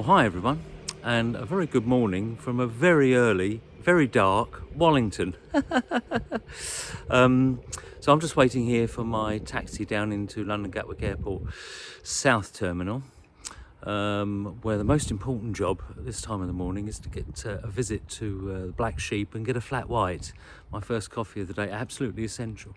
Well, hi everyone, and a very good morning from a very early, very dark Wallington. So I'm just waiting here for my taxi down into London Gatwick Airport South Terminal, where the most important job at this time of the morning is to get a visit to the Black Sheep and get a flat white. My first coffee of the day, absolutely essential.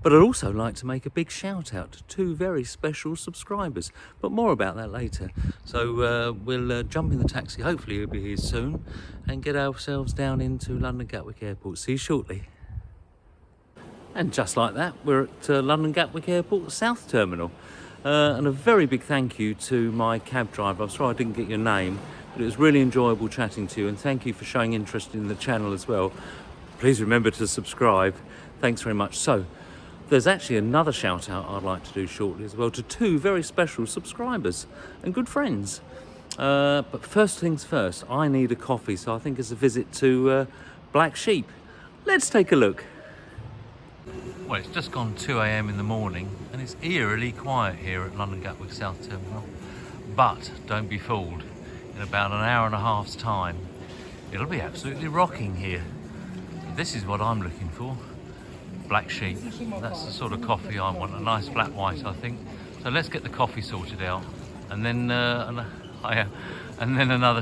But I'd also like to make a big shout out to two very special subscribers, but more about that later. So we'll jump in the taxi, hopefully he'll be here soon, and get ourselves down into London Gatwick Airport. See you shortly. And just like that, we're at London Gatwick Airport South Terminal. And a very big thank you to my cab driver. I'm sorry I didn't get your name, but it was really enjoyable chatting to you, and thank you for showing interest in the channel as well. Please remember to subscribe. Thanks very much. So there's actually another shout out I'd like to do shortly as well to two very special subscribers and good friends. But first things first, I need a coffee, so I think it's a visit to Black Sheep. Let's take a look. Well, it's just gone 2 a.m. in the morning and it's eerily quiet here at London Gatwick South Terminal. But don't be fooled, in about an hour and a half's time, it'll be absolutely rocking here. This is what I'm looking for, Black Sheep. That's the sort of coffee I want, a nice flat white, I think. So let's get the coffee sorted out, and then another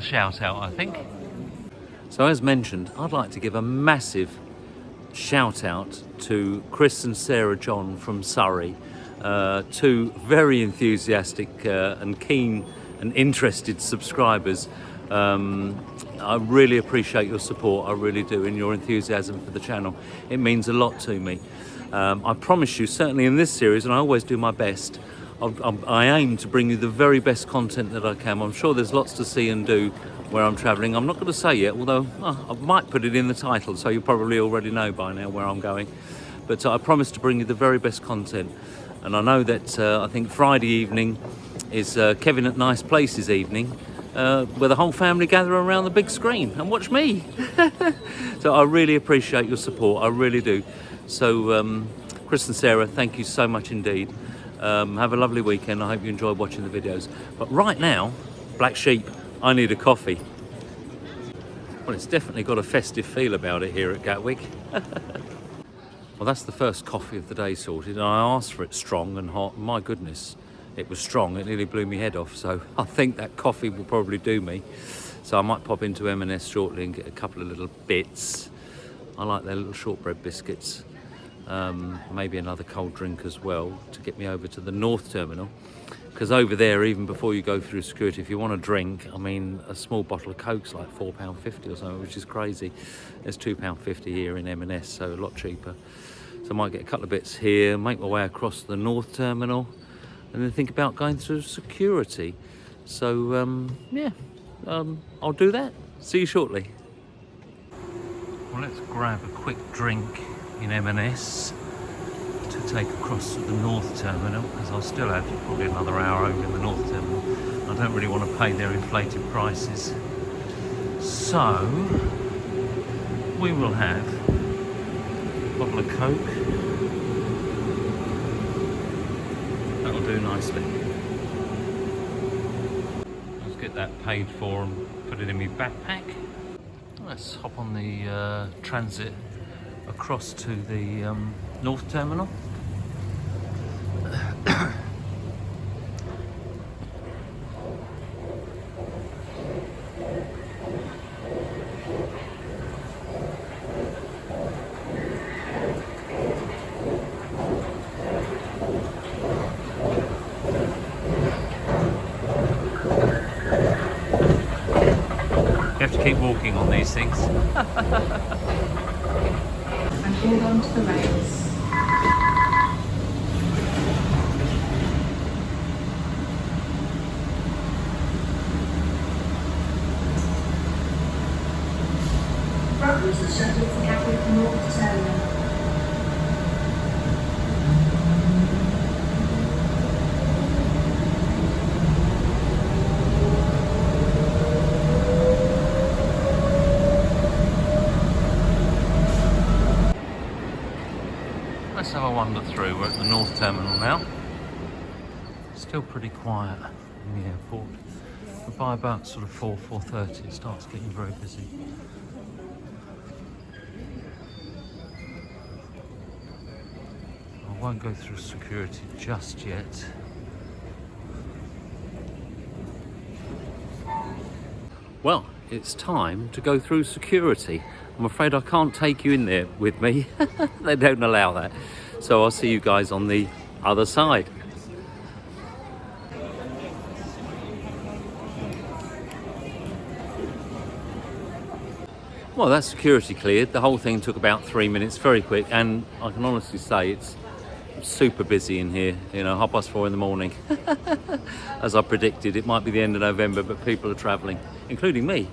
shout out, I think. So as mentioned, I'd like to give a massive shout out to Chris and Sarah John from Surrey, two very enthusiastic and keen and interested subscribers. I really appreciate your support, I really do, and your enthusiasm for the channel. It means a lot to me. I promise you, certainly in this series, and I always do my best, I aim to bring you the very best content that I can. I'm sure there's lots to see and do where I'm travelling. I'm not going to say yet, although I might put it in the title, so you probably already know by now where I'm going. But I promise to bring you the very best content. And I know that I think Friday evening is Kevin at Nice Places evening, where the whole family gather around the big screen and watch me. So I really appreciate your support, I really do. So Chris and Sarah, thank you so much indeed. Have a lovely weekend. I hope you enjoy watching the videos. But right now, Black Sheep, I need a coffee. Well, it's definitely got a festive feel about it here at Gatwick. Well, that's the first coffee of the day sorted, and I asked for it strong and hot. My goodness, it was strong. It nearly blew my head off, so I think that coffee will probably do me. So I might pop into M&S shortly and get a couple of little bits. I like their little shortbread biscuits. Maybe another cold drink as well to get me over to the North Terminal, because over there, even before you go through security, if you want a drink, I mean, a small bottle of Coke's like £4.50 or something, which is crazy. There's £2.50 here in M&S, so a lot cheaper. So I might get a couple of bits here, make my way across the North Terminal, and then think about going through security. So I'll do that. See you shortly. Well, let's grab a quick drink in M&S to take across to the North Terminal, because I'll still have probably another hour over in the North Terminal. I don't really want to pay their inflated prices. So we will have a bottle of Coke. That'll do nicely. Let's get that paid for and put it in my backpack. Let's hop on the transit across to the North Terminal. You have to keep walking on these things. And hold on to the rails. Welcome to the shuttle for Gatwick North Terminal. Let's have a wander through. We're at the North Terminal now. Still pretty quiet in the airport. by about sort of 4:30 it starts getting very busy. I won't go through security just yet. Well, it's time to go through security. I'm afraid I can't take you in there with me. They don't allow that. So I'll see you guys on the other side. Well, that's security cleared. The whole thing took about 3 minutes, very quick, and I can honestly say it's super busy in here, you know, 4:30 in the morning. As I predicted, it might be the end of November, but people are travelling, including me.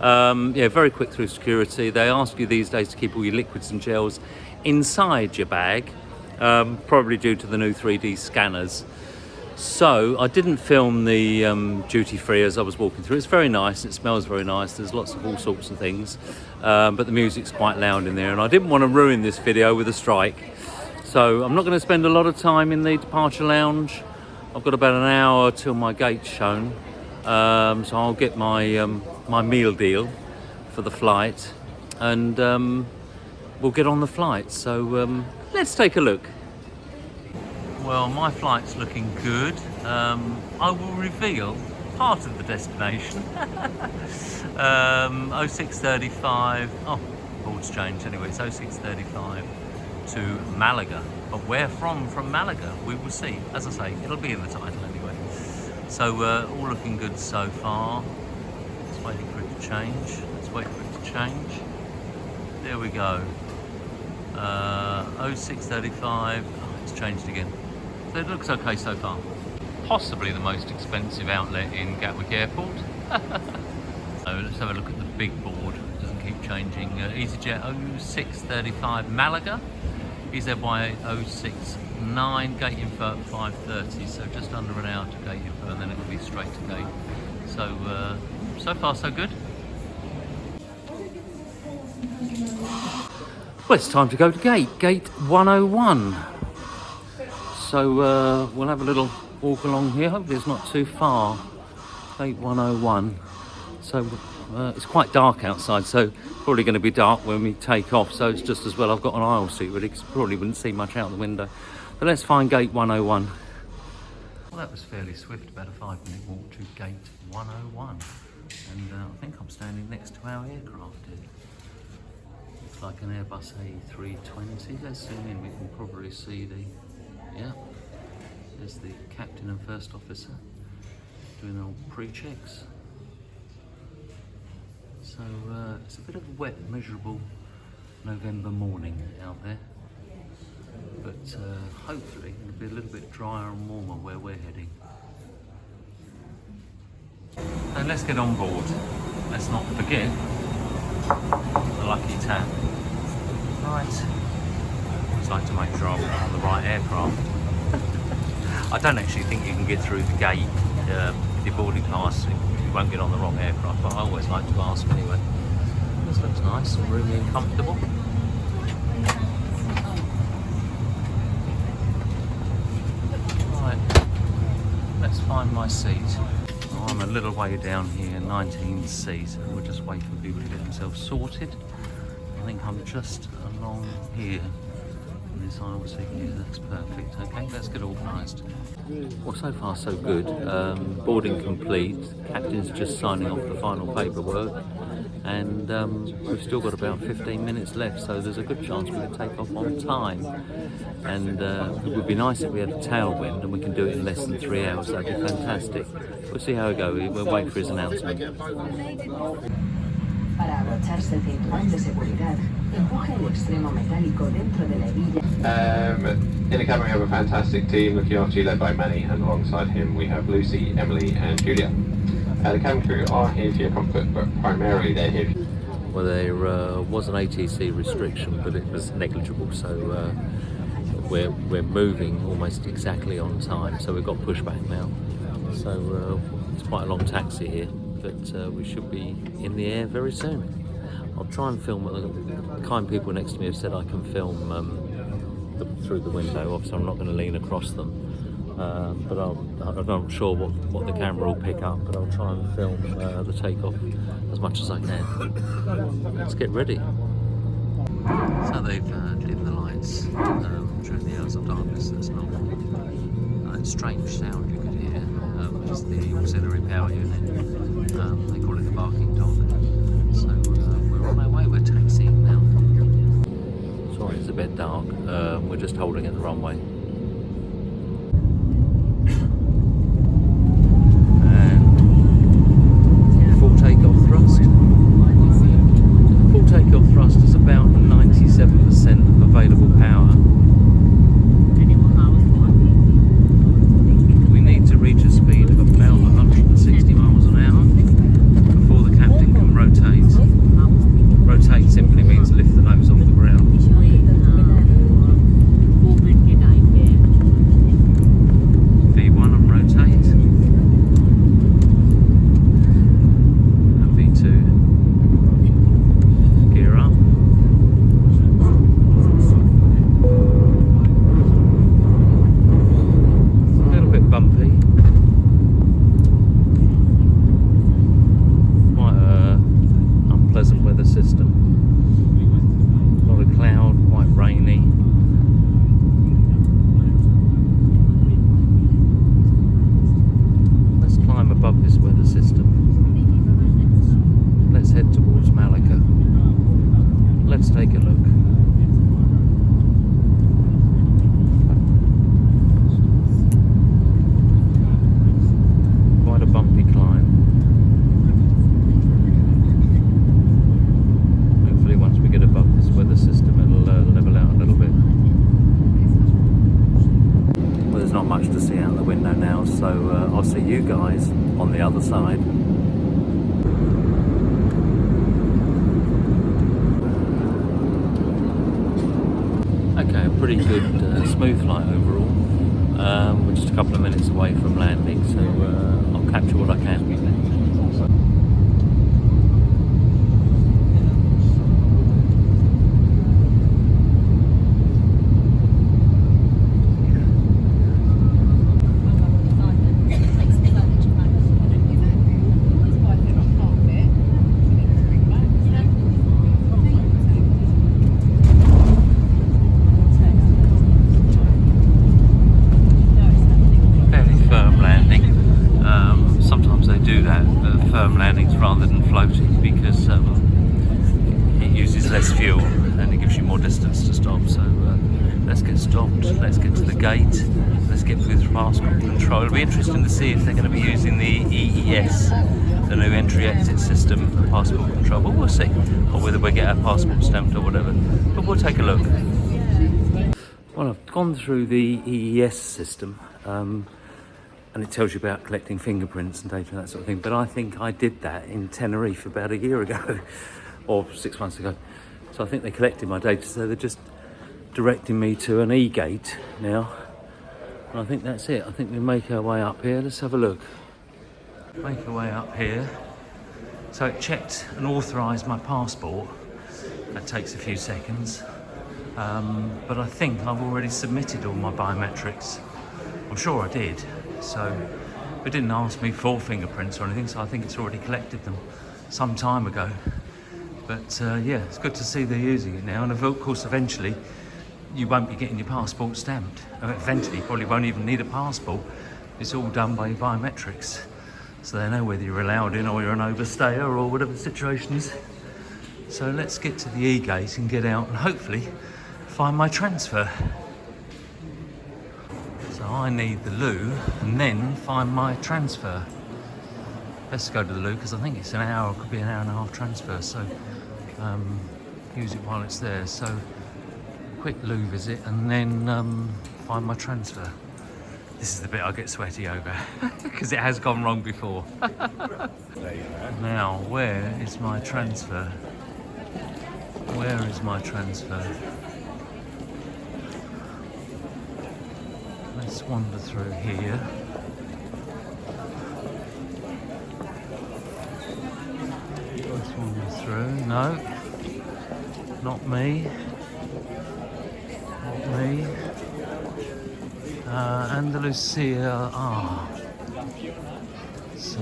Yeah, very quick through security. They ask you these days to keep all your liquids and gels inside your bag, probably due to the new 3D scanners. So I didn't film the duty free as I was walking through. It's very nice, it smells very nice, there's lots of all sorts of things, but the music's quite loud in there, and I didn't want to ruin this video with a strike. So I'm not going to spend a lot of time in the departure lounge. I've got about an hour till my gate's shown, so I'll get my my meal deal for the flight, and we'll get on the flight. So let's take a look. Well, my flight's looking good. I will reveal part of the destination. 06:35. Oh, board's changed anyway. It's 06:35 to Malaga. But where from Malaga? We will see. As I say, it'll be in the title anyway. So all looking good so far. Let's wait for it to change. Let's wait for it to change. There we go. 06:35. Oh, it's changed again. So it looks okay so far. Possibly the most expensive outlet in Gatwick Airport. So let's have a look at the big board. It doesn't keep changing. EasyJet 06:35 Malaga. EasyJet 069, gate info at 5:30. So just under an hour to gate info, and then it'll be straight to gate. So so far so good. Well, it's time to go to gate 101. So we'll have a little walk along here. Hopefully it's not too far. Gate 101. So it's quite dark outside, so probably going to be dark when we take off. So it's just as well I've got an aisle seat really, because probably wouldn't see much out the window. But let's find gate 101. Well, that was fairly swift, about a 5-minute walk to gate 101. And I think I'm standing next to our aircraft here. Looks like an Airbus A320. Let's zoom in, we can probably see the... Yeah, there's the captain and first officer doing all pre-checks. So it's a bit of a wet, miserable November morning out there, but hopefully it'll be a little bit drier and warmer where we're heading. And let's get on board. Let's not forget the lucky tap. Right. Like to make sure I'm on the right aircraft. I don't actually think you can get through the gate with your boarding pass. You won't get on the wrong aircraft, but I always like to ask anyway. This looks nice and roomy and comfortable. Right, let's find my seat. Oh, I'm a little way down here, 19th seat. We'll just wait for people to get themselves sorted. I think I'm just along here. This aisle seat here, that's perfect. Okay, let's get organised. Well, so far so good. Boarding complete. Captain's just signing off the final paperwork, and we've still got about 15 minutes left, so there's a good chance we can take off on time. And it would be nice if we had a tailwind and we can do it in less than 3 hours. That'd be fantastic. We'll see how we go. We'll wait for his announcement. Para abrocharse el cinturón de seguridad, empuje el extremo metálico dentro de la hebilla. In the cabin we have a fantastic team looking after you, led by Manny, and alongside him we have Lucy, Emily and Julia. The cabin crew are here for your comfort, but primarily they're here. Well, there was an ATC restriction, but it was negligible, so we're moving almost exactly on time, so we've got pushback now. So it's quite a long taxi here, but we should be in the air very soon. I'll try and film. The kind people next to me have said I can film through the window. Obviously I'm not going to lean across them, but I'm not sure what the camera will pick up, but I'll try and film the takeoff as much as I can. Let's get ready. So they've dimmed the lights during the hours of darkness. That's normal. Strange sound you could hear, which is the auxiliary power unit. They call it the barking dog. So we're on our way. We're taxiing now. Sorry, it's a bit dark. We're just holding at the runway. Full takeoff thrust is about 97% of available power. We need to reach a speed of about 160 miles an hour before the captain can rotate. Rotate simply means lift the nose off the ground. V1 and rotate. And V2. Gear up. A little bit bumpy. Quite a unpleasant weather system. A lot of cloud, quite rainy. Let's climb above this weather system. Let's head towards Malacca. Let's take a look. Quite a bumpy climb. Hopefully once we get above this weather system it'll level out a little bit. Well, there's not much to see out the window now, so I'll see you guys on the other side. Okay, a pretty good smooth flight overall. We're just a couple of minutes away from landing, so I'll capture what I can. Firm landings rather than floating because it uses less fuel and it gives you more distance to stop. So let's get stopped, let's get to the gate, let's get through the passport control. It'll be interesting to see if they're going to be using the EES, the new entry exit system for passport control, but we'll see, or whether we get our passport stamped or whatever, but we'll take a look. Well, I've gone through the EES system. And it tells you about collecting fingerprints and data and that sort of thing. But I think I did that in Tenerife about a year ago, or 6 months ago. So I think they collected my data, so they're just directing me to an E-gate now. And I think that's it. I think we make our way up here. Let's have a look. Make our way up here. So it checked and authorised my passport. That takes a few seconds. But I think I've already submitted all my biometrics. I'm sure I did. So it didn't ask me for fingerprints or anything, so I think it's already collected them some time ago. But yeah, it's good to see they're using it now, and of course eventually you won't be getting your passport stamped. Eventually you probably won't even need a passport. It's all done by your biometrics, so they know whether you're allowed in or you're an overstayer or whatever the situation is. So let's get to the E-gate and get out and hopefully find my transfer. So I need the loo and then find my transfer. Let's go to the loo because I think it's an hour, could be an hour and a half transfer, so use it while it's there. So quick loo visit and then find my transfer. This is the bit I get sweaty over because it has gone wrong before. Now, where is my transfer? Where is my transfer? Let's wander through here. Let's wander through. No, not me. Not me. Andalusia. So.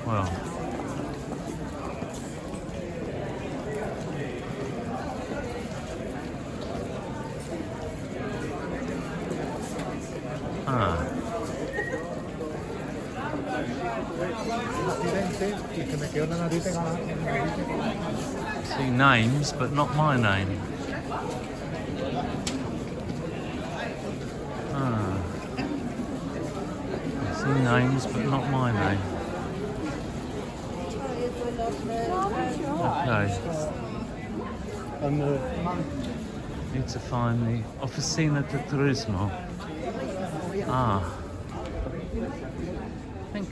Well. See names, but not my name. See names, but not my name. Okay. Need to find the Oficina de Turismo. I think.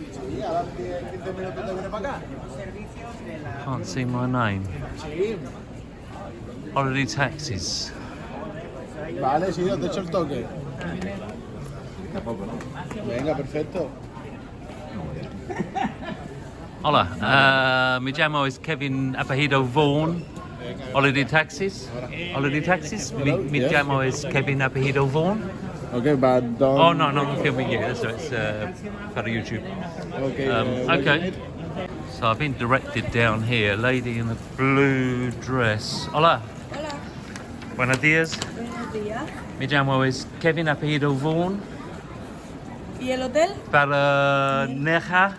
Can't see my name. Holiday taxis. Vale, sí, os he hecho el toque. Venga, perfecto. Hola, mi llamo es Kevin Apellido Vaughan. Holiday taxis. Holiday taxis. Mi llamo es Kevin Apellido Vaughan. Okay, but don't... Oh, no, not filming yet, so it's for YouTube. Okay. Okay. So I've been directed down here. Lady in a blue dress. Hola. Hola. Buenos días. Buenos días. Mi llamo es Kevin Apellido Vaughan. ¿Y el hotel? Para Nerja.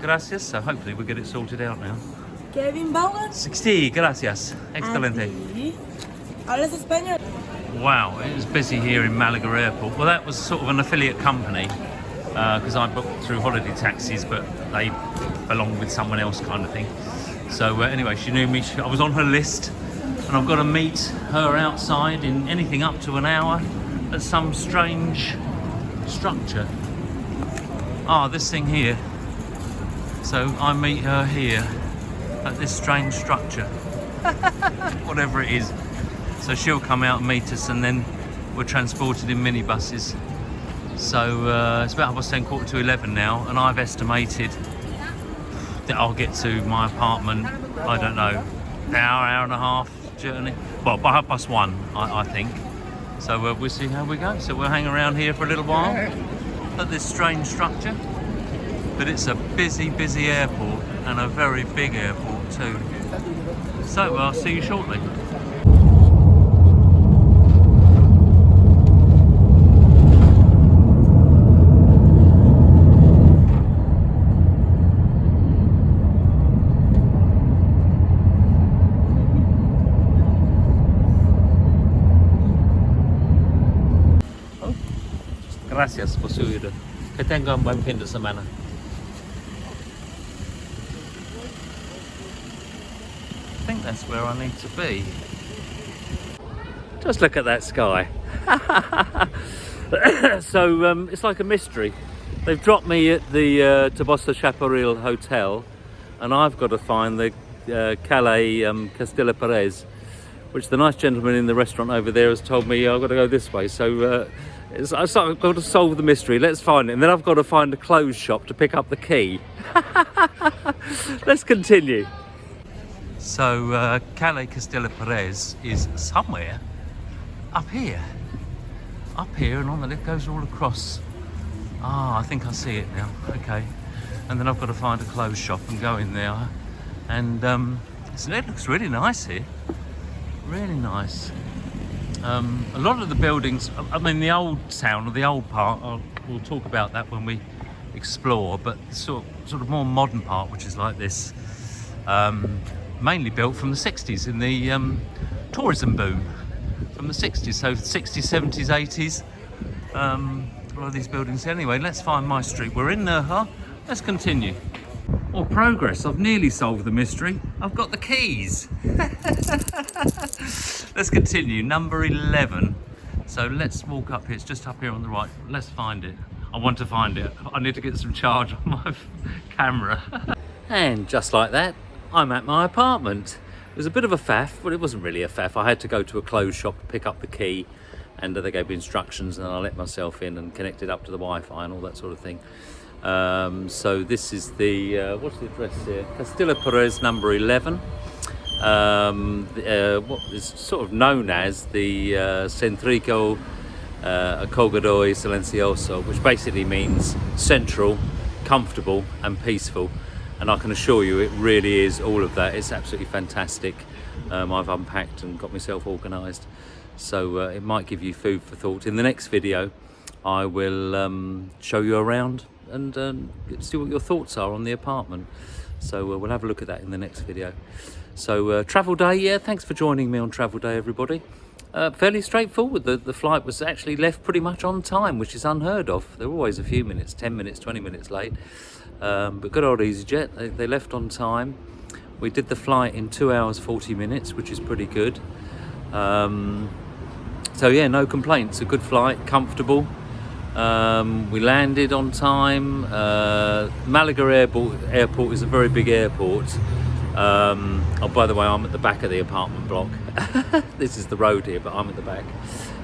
Gracias. So hopefully we'll get it sorted out now. Kevin Vaughan. Sí, gracias. Excelente. ¿Sí? ¿Hablas español? Wow, it was busy here in Malaga Airport. Well, that was sort of an affiliate company because I booked through holiday taxis, but they belong with someone else kind of thing. So anyway, she knew me. I was on her list, and I've got to meet her outside in anything up to an hour at some strange structure. This thing here. So I meet her here at this strange structure, whatever it is. So she'll come out and meet us, and then we're transported in minibuses. So it's about 10, 11:15 now, and I've estimated that I'll get to my apartment, I don't know, hour and a half journey. Well, by 1:30, I think. So we'll see how we go. So we'll hang around here for a little while at this strange structure. But it's a busy, busy airport, and a very big airport too. So I'll see you shortly. Gracias por su ayuda. Que tenga un buen fin de semana. I think that's where I need to be. Just look at that sky. So it's like a mystery. They've dropped me at the Toboso Chaparral Hotel, and I've got to find the Calais Castilla Perez, which the nice gentleman in the restaurant over there has told me I've got to go this way. So I've got to solve the mystery. Let's find it, and then I've got to find a clothes shop to pick up the key. Let's continue. So Calais Castilla Perez is somewhere up here, and on the left goes all across. I think I see it now. Okay, and then I've got to find a clothes shop and go in there, and it looks really nice here, really nice. A lot of the buildings, I mean the old town, or the old part, we'll talk about that when we explore, but the sort of more modern part, which is like this, mainly built from the 60s in the tourism boom from the 60s, so 60s, 70s, 80s, a lot of these buildings. Anyway, let's find my street. We're in Nerja. Let's continue. Well, progress. I've nearly solved the mystery. I've got the keys. Let's continue. Number 11. So let's walk up here. It's just up here on the right. Let's find it. I want to find it. I need to get some charge on my camera. And just like that, I'm at my apartment. It was a bit of a faff, but it wasn't really a faff. I had to go to a clothes shop to pick up the key, and they gave me instructions, and I let myself in and connected up to the Wi-Fi and all that sort of thing. So this is the, what's the address here? Castilla Perez number 11. What is sort of known as the Centrico Acogedor y Silencioso, which basically means central, comfortable and peaceful. And I can assure you it really is all of that. It's absolutely fantastic. I've unpacked and got myself organised. So it might give you food for thought. In the next video, I will show you around and see what your thoughts are on the apartment. So we'll have a look at that in the next video. So travel day, yeah, thanks for joining me on travel day, everybody. Fairly straightforward. The flight was actually left pretty much on time, which is unheard of. They're always a few minutes, 10 minutes, 20 minutes late. But good old EasyJet, they left on time. We did the flight in 2 hours 40 minutes, which is pretty good. So yeah, no complaints. A good flight, comfortable. We landed on time. Malaga airport is a very big airport. Oh, by the way, I'm at the back of the apartment block. This is the road here, but I'm at the back.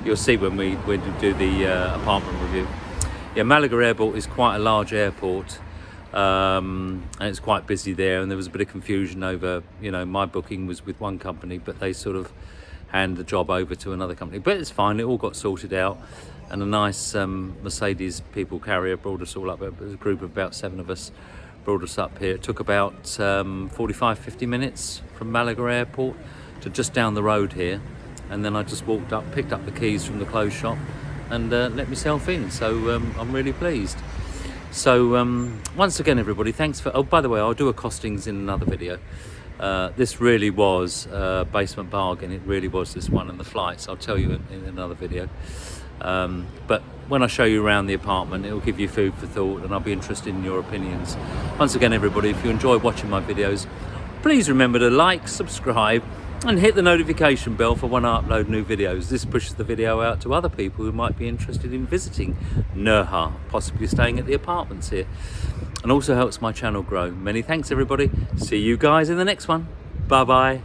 You'll see when we do the apartment review. Yeah, Malaga airport is quite a large airport, and it's quite busy there. And there was a bit of confusion over, you know, my booking was with one company, but they sort of hand the job over to another company. But it's fine. It all got sorted out. And a nice Mercedes people carrier brought us all up. It was a group of about 7 of us brought us up here. It took about 45-50 minutes from Malaga airport to just down the road here. And then I just walked up, picked up the keys from the clothes shop and let myself in. So I'm really pleased. So once again, everybody, thanks for... Oh, by the way, I'll do a costings in another video. This really was a basement bargain. It really was, this one, and the flights. I'll tell you in another video. But when I show you around the apartment, it will give you food for thought, and I'll be interested in your opinions. Once again, everybody, if you enjoy watching my videos, please remember to like, subscribe and hit the notification bell for when I upload new videos. This pushes the video out to other people who might be interested in visiting Nerja, possibly staying at the apartments here, and also helps my channel grow. Many thanks, everybody. See you guys in the next one. Bye bye.